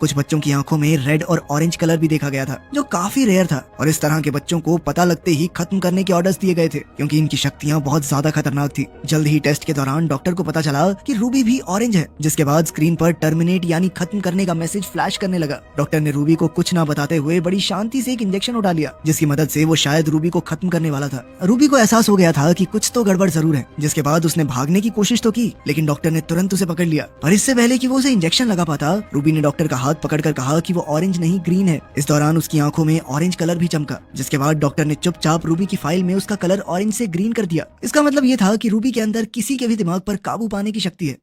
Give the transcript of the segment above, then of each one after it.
कुछ बच्चों की आंखों में रेड और ऑरेंज कलर भी देखा गया था, जो काफी रेयर था। और इस तरह के बच्चों को पता लगते ही खत्म करने के ऑर्डर्स दिए गए थे, क्योंकि इनकी शक्तियां बहुत ज्यादा खतरनाक थी। जल्द ही टेस्ट के दौरान डॉक्टर को पता चला कि रूबी भी ऑरेंज है, जिसके बाद स्क्रीन पर टर्मिनेट यानी खत्म करने का मैसेज फ्लैश करने लगा। डॉक्टर ने रूबी को कुछ ना बताते हुए बड़ी शांति से एक इंजेक्शन उठा लिया, जिसकी मदद से वो शायद रूबी को खत्म करने वाला था। रूबी को एहसास हो गया था कि कुछ तो गड़बड़ जरूर है, जिसके बाद उसने भागने की कोशिश तो की, लेकिन डॉक्टर ने तुरंत उसे पकड़ लिया। पर इससे पहले कि वो उसे इंजेक्शन लगा पाता, रूबी ने डॉक्टर का हाथ पकड़कर कहा कि वो ऑरेंज नहीं ग्रीन है। इस दौरान उसकी आंखों में ऑरेंज कलर भी चमका, जिसके बाद डॉक्टर ने चुपचाप रूबी की फाइल में उसका कलर ऑरेंज से ग्रीन कर दिया। इसका मतलब ये था कि रूबी के अंदर किसी के भी दिमाग पर काबू पाने की शक्ति है।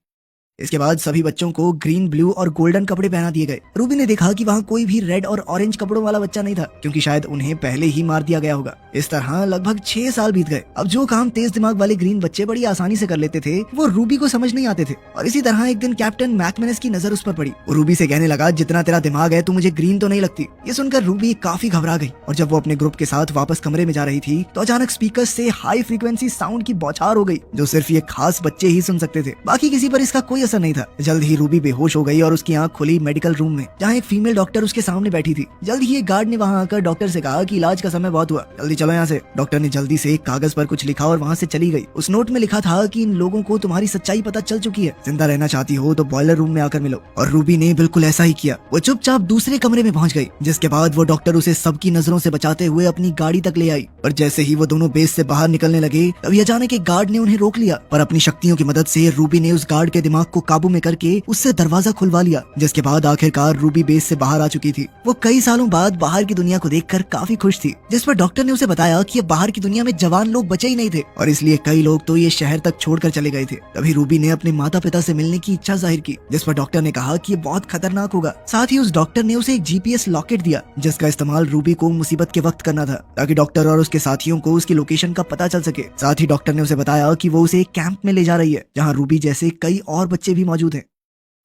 इसके बाद सभी बच्चों को ग्रीन, ब्लू और गोल्डन कपड़े पहना दिए गए। रूबी ने देखा कि वहाँ कोई भी रेड और ऑरेंज कपड़ों वाला बच्चा नहीं था, क्योंकि शायद उन्हें पहले ही मार दिया गया होगा। इस तरह लगभग 6 साल बीत गए। अब जो काम तेज दिमाग वाले ग्रीन बच्चे बड़ी आसानी से कर लेते थे, वो रूबी को समझ नहीं आते थे। और इसी तरह एक दिन कैप्टन मैकमेनस की नजर उस पर पड़ी। वो रूबी से कहने लगा, जितना तेरा दिमाग है, तू मुझे ग्रीन तो नहीं लगती। ये सुनकर रूबी काफी घबरा गई, और जब वो अपने ग्रुप के साथ वापस कमरे में जा रही थी, तो अचानक स्पीकर से हाई फ्रीक्वेंसी साउंड की बौछार हो गई, जो सिर्फ ये खास बच्चे ही सुन सकते थे। बाकी किसी पर इसका कोई असर नहीं था। जल्द ही रूबी बेहोश हो गई और उसकी आंख खुली मेडिकल रूम में, जहाँ एक फीमेल डॉक्टर उसके सामने बैठी थी। जल्द ही एक गार्ड ने वहाँ आकर डॉक्टर से कहा कि इलाज का समय बहुत हुआ, जल्दी चलो यहाँ से। डॉक्टर ने जल्दी से एक कागज पर कुछ लिखा और वहाँ से चली गई। उस नोट में लिखा था कि इन लोगों को तुम्हारी सच्चाई पता चल चुकी है, जिंदा रहना चाहती हो तो बॉयलर रूम में आकर मिलो। और रूबी ने बिल्कुल ऐसा ही किया। वो चुपचाप दूसरे कमरे में पहुंच गई, जिसके बाद वो डॉक्टर उसे सबकी नजरों से बचाते हुए अपनी गाड़ी तक ले आई। और जैसे ही वो दोनों बेस से बाहर निकलने लगे, तभी अचानक एक गार्ड ने उन्हें रोक लिया। पर अपनी शक्तियों की मदद से रूबी ने उस गार्ड के दिमाग को काबू में करके उससे दरवाजा खुलवा लिया, जिसके बाद आखिरकार रूबी बेस से बाहर आ चुकी थी। वो कई सालों बाद बाहर की दुनिया को देखकर काफी खुश थी, जिस पर डॉक्टर ने उसे बताया कि बाहर की दुनिया में जवान लोग बचे ही नहीं थे, और इसलिए कई लोग तो ये शहर तक छोड़कर चले गए थे। तभी रूबी ने अपने माता पिता से मिलने की इच्छा जाहिर की, जिस पर डॉक्टर ने कहा कि ये बहुत खतरनाक होगा। साथ ही उस डॉक्टर ने उसे एक जीपीएस लॉकेट दिया, जिसका इस्तेमाल रूबी को मुसीबत के वक्त करना था, ताकि डॉक्टर और उसके साथियों को उसकी लोकेशन का पता चल सके। साथ ही डॉक्टर ने उसे बताया कि वो उसे एक कैंप में ले जा रही है, जहाँ रूबी जैसे कई और बच्चे भी मौजूद हैं।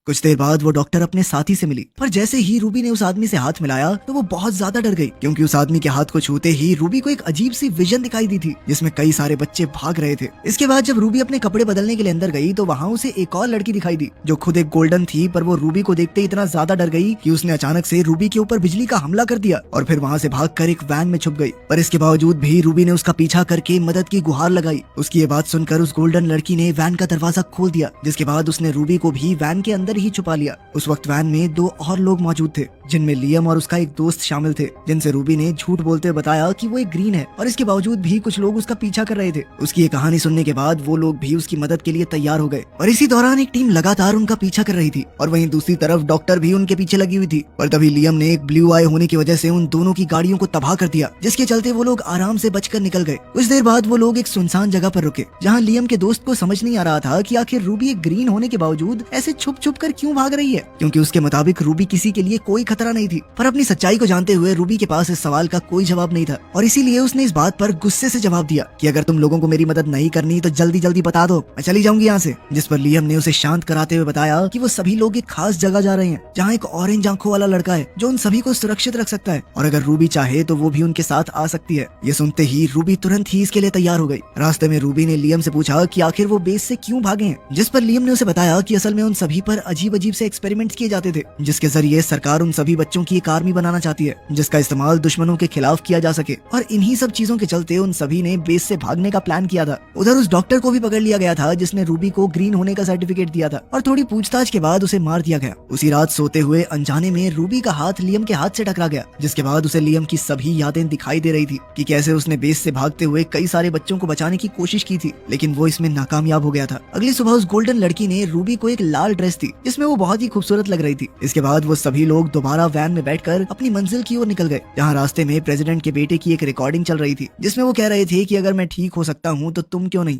कुछ देर बाद वो डॉक्टर अपने साथी से मिली, पर जैसे ही रूबी ने उस आदमी से हाथ मिलाया, तो वो बहुत ज्यादा डर गई, क्योंकि उस आदमी के हाथ को छूते ही रूबी को एक अजीब सी विजन दिखाई दी थी, जिसमें कई सारे बच्चे भाग रहे थे। इसके बाद जब रूबी अपने कपड़े बदलने के लिए अंदर गई, तो वहाँ उसे एक और लड़की दिखाई दी, जो खुद एक गोल्डन थी। पर वो रूबी को देखते इतना ज्यादा डर गई कि उसने अचानक से रूबी के ऊपर बिजली का हमला कर दिया, और फिर वहाँ से भागकर एक वैन में छुप गई। पर इसके बावजूद भी रूबी ने उसका पीछा करके मदद की गुहार लगाई। उसकी ये बात सुनकर उस गोल्डन लड़की ने वैन का दरवाजा खोल दिया, जिसके बाद उसने रूबी को भी वैन के अंदर ही छुपा लिया। उस वक्त वैन में 2 और लोग मौजूद थे, जिनमें लियम और उसका एक दोस्त शामिल थे, जिनसे रूबी ने झूठ बोलते हुए बताया कि वो एक ग्रीन है, और इसके बावजूद भी कुछ लोग उसका पीछा कर रहे थे। उसकी ये कहानी सुनने के बाद वो लोग भी उसकी मदद के लिए तैयार हो गए, और इसी दौरान एक टीम लगातार उनका पीछा कर रही थी, और वहीं दूसरी तरफ डॉक्टर भी उनके पीछे लगी हुई थी। पर तभी लियम ने एक ब्लू आई होने की वजह से उन दोनों की गाड़ियों को तबाह कर दिया, जिसके चलते वो लोग आराम से बचकर निकल गए। कुछ देर बाद वो लोग एक सुनसान जगह पर रुके, जहाँ लियम के दोस्त को समझ नहीं आ रहा था कि आखिर रूबी एक ग्रीन होने के बावजूद ऐसे छुप छुप कर क्यों भाग रही है, क्योंकि उसके मुताबिक रूबी किसी के लिए कोई खतरा नहीं थी। पर अपनी सच्चाई को जानते हुए रूबी के पास इस सवाल का कोई जवाब नहीं था, और इसीलिए उसने इस बात पर गुस्से से जवाब दिया कि अगर तुम लोगों को मेरी मदद नहीं करनी तो जल्दी जल्दी बता दो, मैं चली जाऊंगी यहाँ से। जिस पर लियम ने उसे शांत कराते हुए बताया कि वो सभी लोग एक खास जगह जा रहे हैं, जहाँ एक ऑरेंज आंखों वाला लड़का है, जो उन सभी को सुरक्षित रख सकता है, और अगर रूबी चाहे तो वो भी उनके साथ आ सकती है। ये सुनते ही रूबी तुरंत ही इसके लिए तैयार हो गई। रास्ते में रूबी ने लियम से पूछा कि आखिर वो बेस से क्यों भागे हैं, जिस पर लियम ने उसे बताया कि असल में उन सभी पर अजीब अजीब से एक्सपेरिमेंट्स किए जाते थे, जिसके जरिए सरकार उन सभी बच्चों की एक आर्मी बनाना चाहती है, जिसका इस्तेमाल दुश्मनों के खिलाफ किया जा सके। और इन्हीं सब चीजों के चलते उन सभी ने बेस से भागने का प्लान किया था। उधर उस डॉक्टर को भी पकड़ लिया गया था, जिसने रूबी को ग्रीन होने का सर्टिफिकेट दिया था, और थोड़ी पूछताछ के बाद उसे मार दिया गया। उसी रात सोते हुए अनजाने में रूबी का हाथ लियम के हाथ से टकरा गया, जिसके बाद उसे लियम की सभी यादें दिखाई दे रही थी कि कैसे उसने बेस से भागते हुए कई सारे बच्चों को बचाने की कोशिश की थी, लेकिन वो इसमें नाकामयाब हो गया था। अगली सुबह उस गोल्डन लड़की ने रूबी को एक लाल ड्रेस दी, जिसमें वो बहुत ही खूबसूरत लग रही थी। इसके बाद वो सभी लोग दोबारा वैन में बैठकर अपनी मंजिल की ओर निकल गए, जहाँ रास्ते में प्रेसिडेंट के बेटे की एक रिकॉर्डिंग चल रही थी, जिसमें वो कह रहे थे कि अगर मैं ठीक हो सकता हूँ तो तुम क्यों नहीं।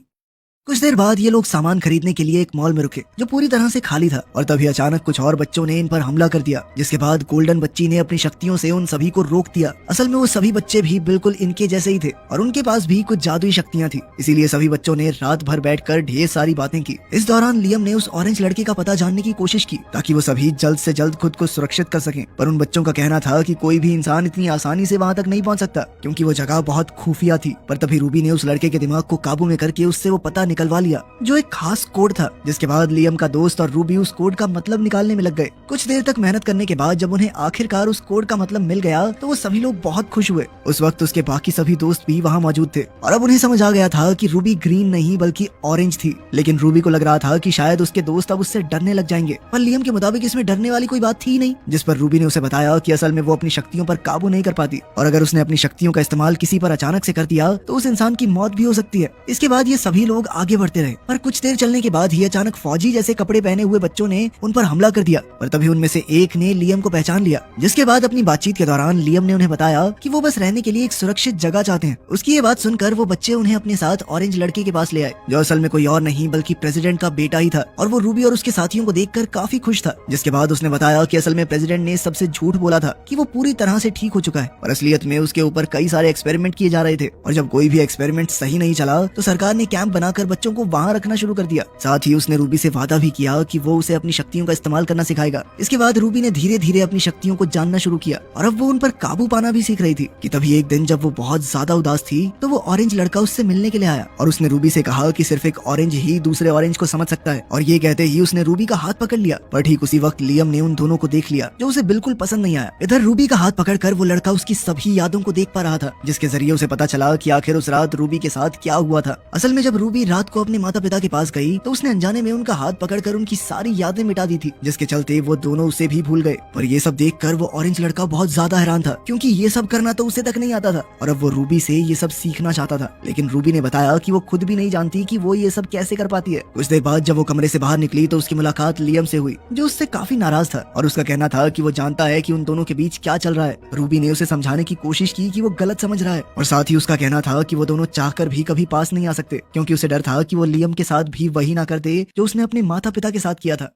कुछ देर बाद ये लोग सामान खरीदने के लिए एक मॉल में रुके, जो पूरी तरह से खाली था, और तभी अचानक कुछ और बच्चों ने इन पर हमला कर दिया, जिसके बाद गोल्डन बच्ची ने अपनी शक्तियों से उन सभी को रोक दिया। असल में वो सभी बच्चे भी बिल्कुल इनके जैसे ही थे, और उनके पास भी कुछ जादुई शक्तियां थी, इसीलिए सभी बच्चों ने रात भर बैठकर ढेर सारी बातें की। इस दौरान लियम ने उस ऑरेंज लड़के का पता जानने की कोशिश की, ताकि वो सभी जल्द से जल्द खुद को सुरक्षित कर सकें। पर उन बच्चों का कहना था कि कोई भी इंसान इतनी आसानी से वहाँ तक नहीं पहुँच सकता, क्योंकि वो जगह बहुत खुफिया थी। पर तभी रूबी ने उस लड़के के दिमाग को काबू में करके उससे वो पता निकलवा लिया जो एक खास कोड था, जिसके बाद लियम का दोस्त और रूबी उस कोड का मतलब निकालने में लग गए। कुछ देर तक मेहनत करने के बाद जब उन्हें आखिरकार उस कोड का मतलब मिल गया तो वो सभी लोग बहुत खुश हुए। उस वक्त उसके बाकी सभी दोस्त भी वहाँ मौजूद थे और अब उन्हें समझ आ गया था कि रूबी ग्रीन नहीं बल्कि ऑरेंज थी। लेकिन रूबी को लग रहा था कि शायद उसके दोस्त अब उससे डरने लग जाएंगे, पर लियम के मुताबिक इसमें डरने वाली कोई बात थी नहीं। जिस पर रूबी ने उसे बताया कि असल में वो अपनी शक्तियों पर काबू नहीं कर पाती और अगर उसने अपनी शक्तियों का इस्तेमाल किसी पर अचानक से कर दिया तो उस इंसान की मौत भी हो सकती है। इसके बाद ये सभी लोग आगे बढ़ते रहे, पर कुछ देर चलने के बाद ही अचानक फौजी जैसे कपड़े पहने हुए बच्चों ने उन पर हमला कर दिया, पर तभी उनमें से एक ने लियम को पहचान लिया। जिसके बाद अपनी बातचीत के दौरान लियम ने उन्हें बताया कि वो बस रहने के लिए एक सुरक्षित जगह चाहते हैं। उसकी ये बात सुनकर वो बच्चे उन्हें अपने साथ ऑरेंज लड़के के पास ले आए, जो असल में कोई और नहीं बल्कि प्रेसिडेंट का बेटा ही था और वो रूबी और उसके साथियों को देखकर काफी खुश था। जिसके बाद उसने बताया कि असल में प्रेसिडेंट ने सबसे झूठ बोला था कि वो पूरी तरह से ठीक हो चुका है और असलियत में उसके ऊपर कई सारे एक्सपेरिमेंट किए जा रहे थे और जब कोई भी एक्सपेरिमेंट सही नहीं चला तो सरकार ने कैंप बनाकर बच्चों को वहाँ रखना शुरू कर दिया। साथ ही उसने रूबी से वादा भी किया कि वो उसे अपनी शक्तियों का इस्तेमाल करना सिखाएगा। इसके बाद रूबी ने धीरे धीरे अपनी शक्तियों को जानना शुरू किया और अब वो उन पर काबू पाना भी सीख रही थी कि तभी एक दिन जब वो बहुत ज्यादा उदास थी तो वो ऑरेंज लड़का उससे मिलने के लिए आया और उसने रूबी से कहा कि सिर्फ एक ऑरेंज ही दूसरे ऑरेंज को समझ सकता है और ये कहते ही उसने रूबी का हाथ पकड़ लिया। पर ठीक उसी वक्त लियम ने उन दोनों को देख लिया जो उसे बिल्कुल पसंद नहीं आया। इधर रूबी का हाथ पकड़कर वो लड़का उसकी सभी यादों को देख पा रहा था, जिसके जरिए उसे पता चला कि आखिर उस रात रूबी के साथ क्या हुआ था। असल में जब रूबी रात को अपने माता पिता के पास गई तो उसने अनजाने में उनका हाथ पकड़कर उनकी सारी यादें मिटा दी थी, जिसके चलते वो दोनों उसे भी भूल गए। पर ये सब देखकर वो ऑरेंज लड़का बहुत ज्यादा हैरान था, क्योंकि ये सब करना तो उसे तक नहीं आता था और अब वो रूबी से ये सब सीखना चाहता था। लेकिन रूबी ने बताया कि वो खुद भी नहीं जानती कि वो ये सब कैसे कर पाती है। कुछ देर बाद जब वो कमरे से बाहर निकली तो उसकी मुलाकात लियम से हुई, जो उससे काफी नाराज था और उसका कहना था कि वो जानता है कि उन दोनों के बीच क्या चल रहा है। रूबी ने उसे समझाने की कोशिश की कि वो गलत समझ रहा है और साथ ही उसका कहना था कि वो दोनों चाहकर भी कभी पास नहीं आ सकते, क्योंकि उसे डर था कि वो लियम के साथ भी वही ना कर दे जो उसने अपने माता पिता के साथ किया था।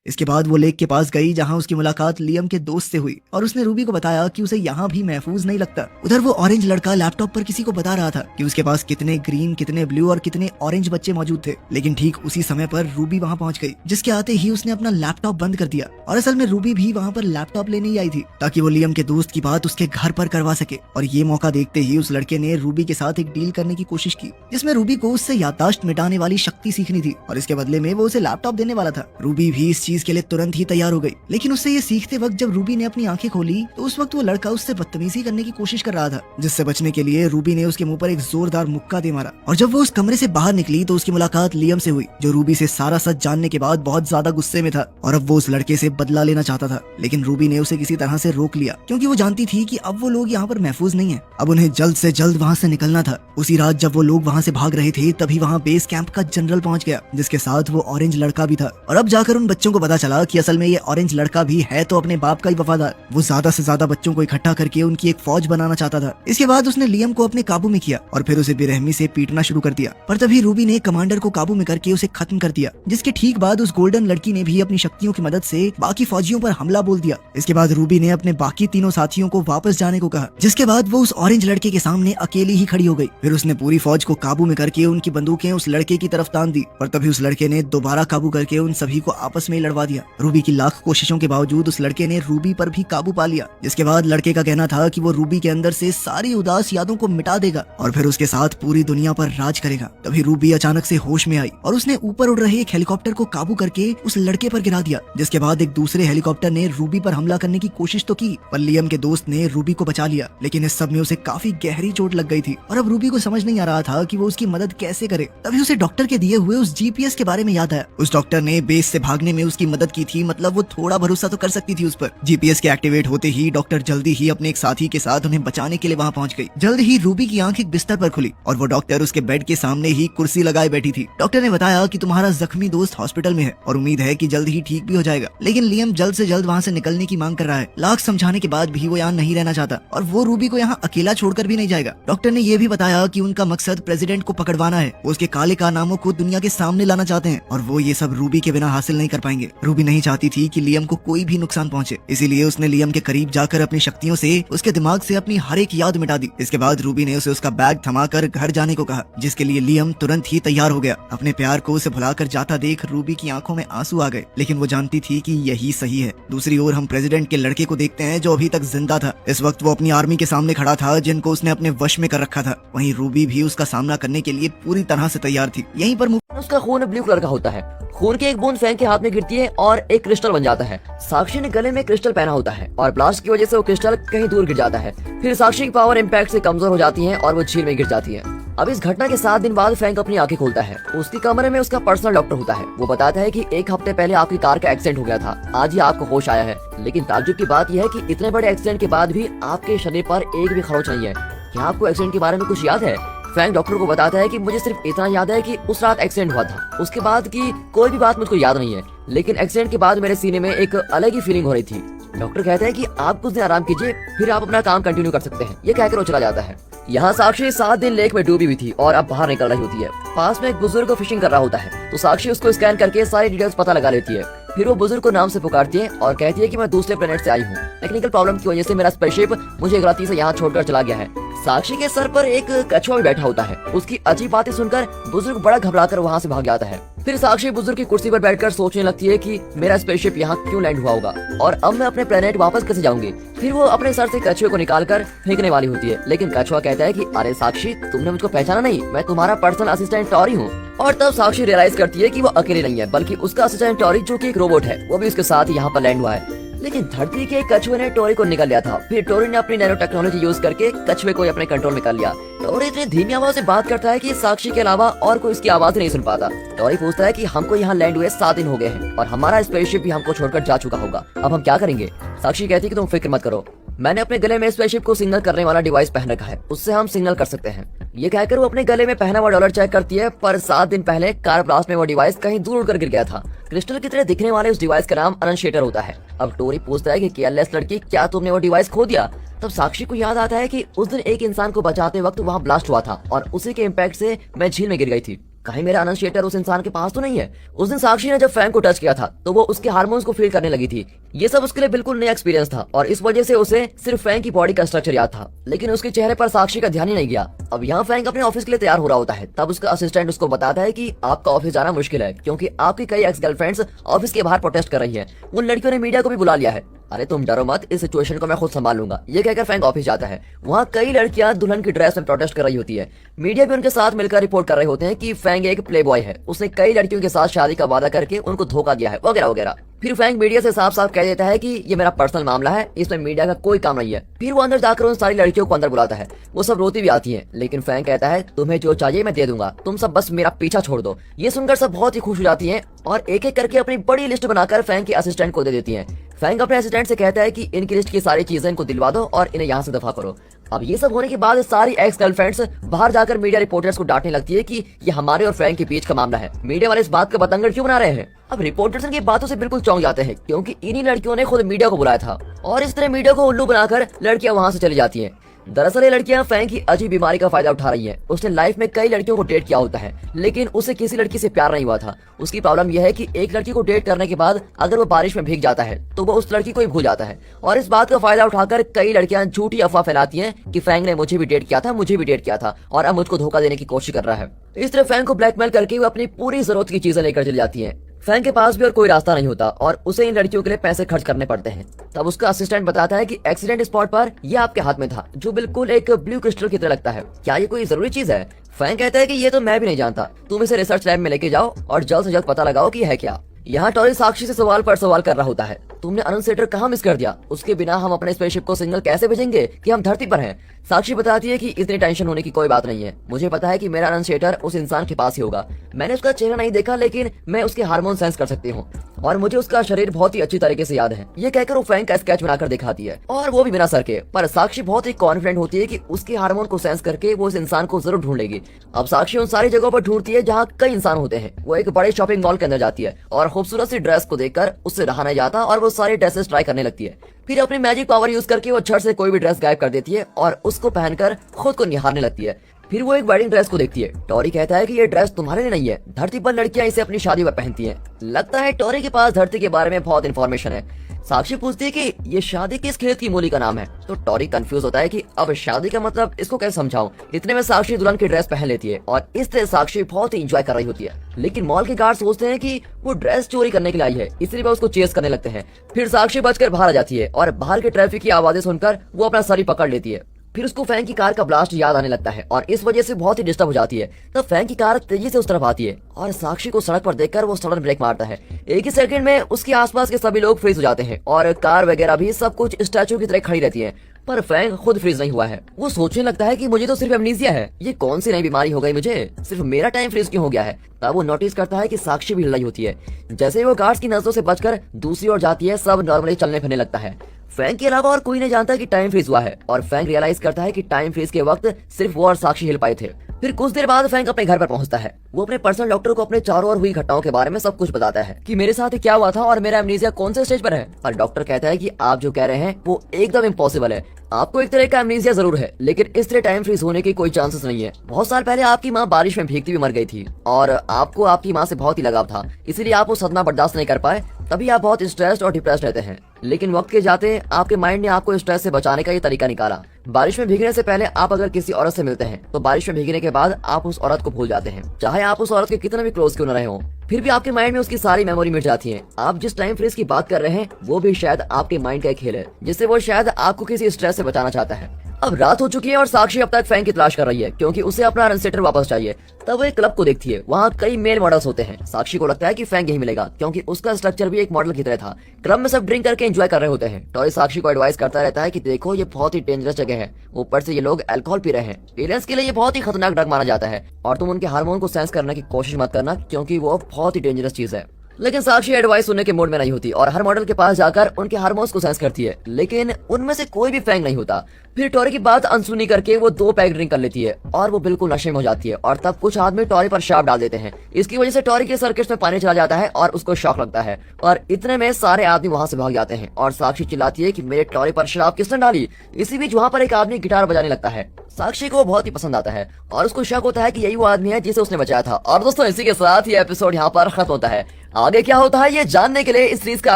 इसके बाद वो लेक के पास गई जहां उसकी मुलाकात लियम के दोस्त से हुई और उसने रूबी को बताया कि उसे यहाँ भी महफूज नहीं लगता। उधर वो ऑरेंज लड़का लैपटॉप पर किसी को बता रहा था कि उसके पास कितने ग्रीन, कितने ब्लू और कितने ऑरेंज बच्चे मौजूद थे। लेकिन ठीक उसी समय पर रूबी वहाँ पहुंच गई, जिसके आते ही उसने अपना लैपटॉप बंद कर दिया और असल में रूबी भी वहाँ पर लैपटॉप लेने ही आई थी ताकि वो लियम के दोस्त की बात उसके घर पर करवा सके। और ये मौका देखते ही उस लड़के ने रूबी के साथ एक डील करने की कोशिश की, जिसमें रूबी को उससे याददाश्त मिटाने वाली शक्ति सीखनी थी और इसके बदले में वो उसे लैपटॉप देने वाला था। रूबी भी इस चीज के लिए तुरंत ही तैयार हो गई, लेकिन उससे ये सीखते वक्त जब रूबी ने अपनी आंखें खोली तो उस वक्त वो लड़का उससे बदतमीजी करने की कोशिश कर रहा था, जिससे बचने के लिए रूबी ने उसके मुंह पर एक जोरदार मुक्का दे मारा। और जब वो उस कमरे से बाहर निकली तो उसकी मुलाकात लियम से हुई, जो रूबी से सारा सच जानने के बाद बहुत ज्यादा गुस्से में था और अब वो उस लड़के से बदला लेना चाहता था। लेकिन रूबी ने उसे किसी तरह से रोक लिया, क्योंकि वो जानती थी कि अब वो लोग यहाँ पर महफूज नहीं है, अब उन्हें जल्द से जल्द वहाँ से निकलना था। उसी रात जब वो लोग वहाँ से भाग रहे थे तभी वहाँ बेस कैंप का जनरल पहुंच गया, जिसके साथ वो ऑरेंज लड़का भी था। और अब जाकर उन बच्चों को पता चला कि असल में ये ऑरेंज लड़का भी है तो अपने बाप का ही वफादार। वो ज्यादा से ज्यादा बच्चों को इकट्ठा करके उनकी एक फौज बनाना चाहता था। इसके बाद उसने लियम को अपने काबू में किया और फिर उसे बेरहमी से पीटना शुरू कर दिया। पर तभी रूबी ने कमांडर को काबू में करके उसे खत्म कर दिया, जिसके ठीक बाद उस गोल्डन लड़की ने भी अपनी शक्तियों की मदद से बाकी फौजियों पर हमला बोल दिया। इसके बाद रूबी ने अपने बाकी तीनों साथियों को वापस जाने को कहा, जिसके बाद वो उस ऑरेंज लड़के के सामने अकेली ही खड़ी हो गई। फिर उसने पूरी फौज को काबू में करके उनकी बंदूकें उस लड़के की तरफ तान दी, पर तभी उस लड़के ने दोबारा काबू करके उन सभी को आपस में लड़वा दिया। रूबी की लाख कोशिशों के बावजूद उस लड़के ने रूबी पर भी काबू पा लिया, जिसके बाद लड़के का कहना था कि वो रूबी के अंदर से सारी उदास यादों को मिटा देगा और फिर उसके साथ पूरी दुनिया पर राज करेगा। तभी रूबी अचानक से होश में आई और उसने ऊपर उड़ रहे एक हेलीकॉप्टर को काबू करके उस लड़के पर गिरा दिया, जिसके बाद एक दूसरे हेलीकॉप्टर ने रूबी पर हमला करने की कोशिश तो की, पर लियम के दोस्त ने रूबी को बचा लिया। लेकिन इस सब में उसे काफी गहरी चोट लग गई थी और अब रूबी को समझ नहीं आ रहा था कि वो उसकी मदद कैसे करे। तभी उसे डॉक्टर के दिए हुए उस जीपीएस के बारे में याद आया। उस डॉक्टर ने बेस से भागने में उसकी मदद की थी, मतलब वो थोड़ा भरोसा तो कर सकती थी उस पर। जीपीएस के एक्टिवेट होते ही डॉक्टर जल्दी ही अपने एक साथी के साथ उन्हें बचाने के लिए वहां पहुंच गई। जल्द ही रूबी की आंख एक बिस्तर पर खुली और वो डॉक्टर उसके बेड के सामने ही कुर्सी लगाए बैठी थी। डॉक्टर ने बताया कि तुम्हारा जख्मी दोस्त हॉस्पिटल में है और उम्मीद है कि जल्द ही ठीक भी हो जाएगा, लेकिन लियम जल्द से जल्द वहाँ से निकलने की मांग कर रहा है। लाख समझाने के बाद भी वो यहाँ नहीं रहना चाहता और वो रूबी को यहाँ अकेला छोड़कर भी नहीं जाएगा। डॉक्टर ने यह भी बताया कि उनका मकसद प्रेसिडेंट को पकड़वाना है, वो उसके काले कारनामों को दुनिया के सामने लाना चाहते हैं और वो ये सब रूबी के बिना हासिल नहीं कर पाएंगे। रूबी नहीं चाहती थी कि लियम को कोई भी नुकसान पहुंचे, इसीलिए उसने लियम के करीब जाकर अपनी शक्तियों से उसके दिमाग से अपनी हर एक याद मिटा दी। इसके बाद रूबी ने उसे उसका बैग थमाकर घर जाने को कहा, जिसके लिए लियम तुरंत ही तैयार हो गया। अपने प्यार को उसे भुलाकर जाता देख रूबी की आंखों में आंसू आ गए, लेकिन वो जानती थी कि यही सही है। दूसरी ओर हम प्रेसिडेंट के लड़के को देखते हैं जो अभी तक जिंदा था। इस वक्त वो अपनी आर्मी के सामने खड़ा था जिनको उसने अपने वश में कर रखा था। वहीं रूबी भी उसका सामना करने के लिए पूरी तरह से तैयार थी। यहीं पर उसका खून ब्लू कलर का होता है। खून की एक बूंद फैंग के हाथ में गिरती है और एक क्रिस्टल बन जाता है। साक्षी ने गले में क्रिस्टल पहना होता है और ब्लास्ट की वजह से वो क्रिस्टल कहीं दूर गिर जाता है। फिर साक्षी की पावर इम्पैक्ट से कमजोर हो जाती है और वो झील में गिर जाती है। अब इस घटना के 7 दिन बाद फैंग अपनी आंखें खोलता है। उसके कमरे में उसका पर्सनल डॉक्टर होता है। वो बताता है कि 1 हफ्ते पहले आपकी कार का एक्सीडेंट हो गया था, आज ही आपको होश आया है। लेकिन ताज्जुब की बात यह है कि इतने बड़े एक्सीडेंट के बाद भी आपके शरीर पर एक भी खरोंच नहीं है। क्या आपको एक्सीडेंट के बारे में कुछ याद है? फैंग डॉक्टर को बताता है कि मुझे सिर्फ इतना याद है कि उस रात एक्सीडेंट हुआ था, उसके बाद की कोई भी बात मुझको याद नहीं है। लेकिन एक्सीडेंट के बाद मेरे सीने में एक अलग ही फीलिंग हो रही थी। डॉक्टर कहते हैं कि आप कुछ दिन आराम कीजिए, फिर आप अपना काम कंटिन्यू कर सकते हैं। ये कहकर वो चला जाता है। यहाँ साक्षी 7 दिन लेक में डूबी हुई थी और अब बाहर निकल रही होती है। पास में एक बुजुर्ग फिशिंग कर रहा होता है, तो साक्षी उसको स्कैन करके सारी डिटेल्स पता लगा लेती है। फिर वो बुजुर्ग को नाम से पुकारती है और कहती है कि मैं दूसरे प्लेनेट से आई हूँ। टेक्निकल प्रॉब्लम की वजह से मेरा स्पेसशिप मुझे गलती से यहाँ छोड़कर चला गया है। साक्षी के सर पर एक कछुआ भी बैठा होता है। उसकी अजीब बातें सुनकर बुजुर्ग बड़ा घबराकर वहाँ से भाग जाता है। फिर साक्षी बुजुर्ग की कुर्सी पर बैठकर सोचने लगती है कि मेरा स्पेसशिप यहाँ क्यों लैंड हुआ होगा और अब मैं अपने प्लेनेट वापस कैसे जाऊंगी। फिर वो अपने सर से कछुए को निकालकर फेंकने वाली होती है, लेकिन कछुआ कहता है कि अरे साक्षी, तुमने मुझको पहचाना नहीं, मैं तुम्हारा पर्सनल असिस्टेंट टॉरी हूँ। और तब साक्षी रियलाइज करती है कि वो अकेले नहीं है, बल्कि उसका असिस्टेंट टॉरी जो कि एक रोबोट है, वो भी उसके साथ यहाँ पर लैंड हुआ है। लेकिन धरती के कछुए ने टोरी को निकल लिया था। फिर टोरी ने अपनी नैनो टेक्नोलॉजी यूज करके कछुए को अपने कंट्रोल में कर लिया। टोरी इतनी धीमी आवाज से बात करता है कि साक्षी के अलावा और कोई इसकी आवाज नहीं सुन पाता। टोरी पूछता है कि हमको यहाँ लैंड हुए 7 दिन हो गए हैं और हमारा स्पेसशिप भी हमको छोड़कर जा चुका होगा, अब हम क्या करेंगे? साक्षी कहती है कि तुम फिक्र मत करो, मैंने अपने गले में स्पेसशिप को सिग्नल करने वाला डिवाइस पहन रखा है, उससे हम सिग्नल कर सकते हैं। ये कहकर वो अपने गले में पहना हुआ डॉलर चेक करती है, पर 7 दिन पहले कार ब्लास्ट में वो डिवाइस कहीं दूर उड़कर गिर गया था। क्रिस्टल की तरह दिखने वाले उस डिवाइस का नाम अनशिएटर होता है। अब टोरी पूछता है कि केयरलेस लड़की, क्या तुमने वो डिवाइस खो दिया? तब साक्षी को याद आता है कि उस दिन एक इंसान को बचाते वक्त वहाँ ब्लास्ट हुआ था और उसी के इम्पैक्ट से मैं झील में गिर गई थी। कहीं मेरा अनशिएटर उस इंसान के पास तो नहीं है? उस दिन साक्षी ने जब फैंग को टच किया था तो वो उसके हार्मोन्स को फील करने लगी थी। ये सब उसके लिए बिल्कुल नया एक्सपीरियंस था और इस वजह से उसे सिर्फ फैंग की बॉडी का स्ट्रक्चर याद था, लेकिन उसके चेहरे पर साक्षी का ध्यान ही नहीं गया। अब यहाँ फैंग अपने ऑफिस के लिए तैयार हो रहा होता है। तब उसका असिस्टेंट उसको बताता है कि आपका ऑफिस जाना मुश्किल है क्योंकि आपकी कई एक्स गर्लफ्रेंड्स ऑफिस के बाहर प्रोटेस्ट कर रही है। उन लड़कियों ने मीडिया को भी बुला लिया है। अरे तुम डरो मत, इस सिचुएशन को मैं खुद संभाल लूंगा। ये कहकर फैंग ऑफिस जाता है। वहाँ कई लड़कियां दुल्हन की ड्रेस में प्रोटेस्ट कर रही होती है। मीडिया भी उनके साथ मिलकर रिपोर्ट कर रहे होते हैं कि फैंग एक प्ले बॉय है, उसने कई लड़कियों के साथ शादी का वादा करके उनको धोखा दिया है, वगैरह वगैरह। फिर फैंग मीडिया से साफ साफ कह देता है कि ये मेरा पर्सनल मामला है, इसमें मीडिया का कोई काम नहीं है। फिर वो अंदर जाकर उन सारी लड़कियों को अंदर बुलाता है। वो सब रोती भी आती हैं, लेकिन फैंग कहता है तुम्हें जो चाहिए मैं दे दूंगा, तुम सब बस मेरा पीछा छोड़ दो। ये सुनकर सब बहुत ही खुश हो जाती हैं और एक एक करके अपनी बड़ी लिस्ट बनाकर फैंग के असिस्टेंट को दे देती हैं। फैंग अपने असिस्टेंट से कहता है कि इनकी लिस्ट की सारी चीजें इनको दिलवा दो और इन्हें यहाँ से दफा करो। अब ये सब होने के बाद सारी एक्स गर्लफ्रेंड्स बाहर जाकर मीडिया रिपोर्टर्स को डांटने लगती है कि ये हमारे और फैंग के बीच का मामला है, मीडिया वाले इस बात का बतंगड़ क्यों बना रहे हैं। अब रिपोर्टर्स इनकी बातों से बिल्कुल चौंक जाते हैं क्योंकि इन्हीं लड़कियों ने खुद मीडिया को बुलाया था और इस तरह मीडिया को उल्लू बनाकर लड़कियां वहां से चली जाती हैं। दरअसल ये लड़कियां फैंग की अजीब बीमारी का फायदा उठा रही हैं। उसने लाइफ में कई लड़कियों को डेट किया होता है, लेकिन उसे किसी लड़की से प्यार नहीं हुआ था। उसकी प्रॉब्लम यह है कि एक लड़की को डेट करने के बाद अगर वो बारिश में भीग जाता है तो वो उस लड़की को ही भूल जाता है। और इस बात का फायदा उठाकर कई लड़कियां झूठी अफवाह फैलाती हैं कि फैंग ने मुझे भी डेट किया था, मुझे भी डेट किया था और अब मुझको धोखा देने की कोशिश कर रहा है। इस तरह फैंग को ब्लैकमेल करके वो अपनी पूरी जरूरत की चीजें लेकर चली जाती है। फैंग के पास भी और कोई रास्ता नहीं होता और उसे इन लड़कियों के लिए पैसे खर्च करने पड़ते हैं। तब उसका असिस्टेंट बताता है कि एक्सीडेंट स्पॉट पर ये आपके हाथ में था, जो बिल्कुल एक ब्लू क्रिस्टल की तरह लगता है। क्या ये कोई जरूरी चीज है? फैंग कहता है कि ये तो मैं भी नहीं जानता, तुम इसे रिसर्च लैब में लेके जाओ और जल्द से जल्द पता लगाओ कि है क्या। यहाँ टॉरी साक्षी से सवाल पर सवाल कर रहा होता है। तुमने अनसेटर कहाँ मिस कर दिया? उसके बिना हम अपने स्पेसशिप को सिग्नल कैसे भेजेंगे कि हम धरती पर हैं? साक्षी बताती है कि इतनी टेंशन होने की कोई बात नहीं है, मुझे पता है कि मेरा अनसेटर उस इंसान के पास ही होगा। मैंने उसका चेहरा नहीं देखा, लेकिन मैं उसके हार्मोन सेंस कर सकती हूँ और मुझे उसका शरीर बहुत ही अच्छी तरीके से याद है। ये कहकर वो फैंग का स्केच बनाकर दिखाती है और वो भी बिना सर के। पर साक्षी बहुत ही कॉन्फिडेंट होती है कि उसके हार्मोन को सेंस करके वो इस इंसान को जरूर ढूंढ लेगी। अब साक्षी उन सारी जगहों पर ढूंढती है जहाँ कई इंसान होते हैं। वो एक बड़े शॉपिंग मॉल के अंदर जाती है और खूबसूरत सी ड्रेस को देखकर उससे रहा नहीं जाता और वो सारी ड्रेसेस ट्राई करने लगती है। फिर अपनी मैजिक पावर यूज करके वो झट से कोई भी ड्रेस गायब कर देती है और उसको पहनकर खुद को निहारने लगती है। फिर वो एक वेडिंग ड्रेस को देखती है। टॉरी कहता है कि ये ड्रेस तुम्हारे लिए नहीं है, धरती पर लड़कियां इसे अपनी शादी में पहनती हैं। लगता है टॉरी के पास धरती के बारे में बहुत इन्फॉर्मेशन है। साक्षी पूछती है कि ये शादी किस खेत की मूली का नाम है, तो टॉरी कंफ्यूज होता है कि अब शादी का मतलब इसको कैसे समझाऊं। इतने में साक्षी दुल्हन की ड्रेस पहन लेती है और इस तरह साक्षी बहुत ही एंजॉय कर रही होती है। लेकिन मॉल के गार्ड सोचते हैं कि वो ड्रेस चोरी करने के लिए आई है, इसलिए वो उसको चेस करने लगते हैं। फिर साक्षी बचकर बाहर आ जाती है और बाहर के ट्रैफिक की आवाजें सुनकर वो अपना सर ही पकड़ लेती है। फिर उसको फैंक की कार का ब्लास्ट याद आने लगता है और इस वजह से बहुत ही डिस्टर्ब हो जाती है। तब फैंक की कार तेजी से उस तरफ आती है और साक्षी को सड़क पर देखकर वो सडन ब्रेक मारता है। एक ही सेकंड में उसके आसपास के सभी लोग फ्रीज हो जाते हैं और कार वगैरह भी सब कुछ स्टैचू की तरह खड़ी रहती है। पर फैंक खुद फ्रीज नहीं हुआ है। वो सोचने लगता है कि मुझे तो सिर्फ एमनीसिया है, ये कौन सी नई बीमारी हो गई मुझे, सिर्फ मेरा टाइम फ्रीज क्यों हो गया है। तब वो नोटिस करता है कि साक्षी भी लड़ाई होती है। जैसे ही वो गार्ड्स की नजरों से बचकर दूसरी ओर जाती है, सब नॉर्मली चलने फिरने लगता है। फैंक के अलावा और कोई नहीं जानता कि टाइम फ्रीज हुआ है और फैंक रियलाइज करता है कि टाइम फ्रीज के वक्त सिर्फ वो और साक्षी हिल पाए थे। फिर कुछ देर बाद फैंक अपने घर पर पहुंचता है। वो अपने पर्सनल डॉक्टर को अपने चारों ओर हुई घटनाओं के बारे में सब कुछ बताता है कि मेरे साथ क्या हुआ था और मेरा एमनीसिया कौन से स्टेज पर है। और डॉक्टर कहता है कि आप जो कह रहे हैं वो एकदम इम्पॉसिबल है। आपको एक तरह का एमनीसिया जरूर है, लेकिन इस तरह टाइम फ्रीज होने की कोई चांसेस नहीं है। बहुत साल पहले आपकी माँ बारिश में भीगती हुई मर गई थी और आपको आपकी माँ से बहुत ही लगाव था, इसीलिए आप वो सदमा बर्दाश्त नहीं कर पाए, तभी आप बहुत स्ट्रेस्ड और डिप्रेस्ड रहते हैं। लेकिन वक्त के जाते आपके माइंड ने आपको स्ट्रेस से बचाने का ये तरीका निकाला। बारिश में भीगने से पहले आप अगर किसी औरत से मिलते हैं तो बारिश में भीगने के बाद आप उस औरत को भूल जाते हैं, चाहे आप उस औरत के कितने भी क्लोज क्यों न रहे हो। फिर भी आपके माइंड में उसकी सारी मेमोरी मिट जाती है। आप जिस टाइम फ्रीज की बात कर रहे हैं वो भी शायद आपके माइंड का एक खेल है, जिससे वो शायद आपको किसी स्ट्रेस से बचाना चाहता है। अब रात हो चुकी है और साक्षी अब तक फैंक की तलाश कर रही है क्योंकि उसे अपना रनसेटर वापस चाहिए। तब वो एक क्लब को देखती है, वहाँ कई मेल मॉडल्स होते हैं। साक्षी को लगता है कि फैंक यही मिलेगा क्योंकि उसका स्ट्रक्चर भी एक मॉडल की तरह था। क्लब में सब ड्रिंक करके एंजॉय कर रहे होते हैं। टॉरी साक्षी को एडवाइस करता रहता है कि देखो ये बहुत ही डेंजरस जगह है, ऊपर से ये लोग अल्कोहल पी रहे हैं, एलियंस के लिए ये बहुत ही खतरनाक ड्रग माना जाता है और तुम उनके हार्मोन को सेंस करने की कोशिश मत करना क्योंकि वो बहुत ही डेंजरस चीज है। लेकिन साक्षी एडवाइस सुनने के मूड में नहीं होती और हर मॉडल के पास जाकर उनके हार्मोन्स को सेंस करती है, लेकिन उनमें से कोई भी फैंक नहीं होता। फिर टॉरी की बात अनसुनी करके वो 2 पैक ड्रिंक कर लेती है और वो बिल्कुल नशे में हो जाती है और तब कुछ आदमी टॉरी पर श्राप डाल देते हैं। इसकी वजह से टॉरी के सर्किट्स में पानी चला जाता है और उसको शॉक लगता है और इतने में सारे आदमी वहाँ से भाग जाते हैं और साक्षी चिल्लाती है कि मेरे टॉरी पर श्राप किसने डाली। इसी बीच वहाँ पर एक आदमी गिटार बजाने लगता है। साक्षी को बहुत ही पसंद आता है और उसको शक होता है कि यही वो आदमी है जिसे उसने बचाया था। और दोस्तों इसी के साथ ये एपिसोड यहाँ पर खत्म होता है। आगे क्या होता है ये जानने के लिए इस सीरीज का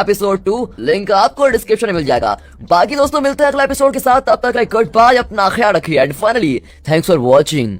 एपिसोड 2 लिंक आपको डिस्क्रिप्शन में मिल जाएगा। बाकी दोस्तों मिलते हैं अगला एपिसोड के साथ, तब तक गुड बाय, अपना ख्याल रखिए and finally thanks for watching.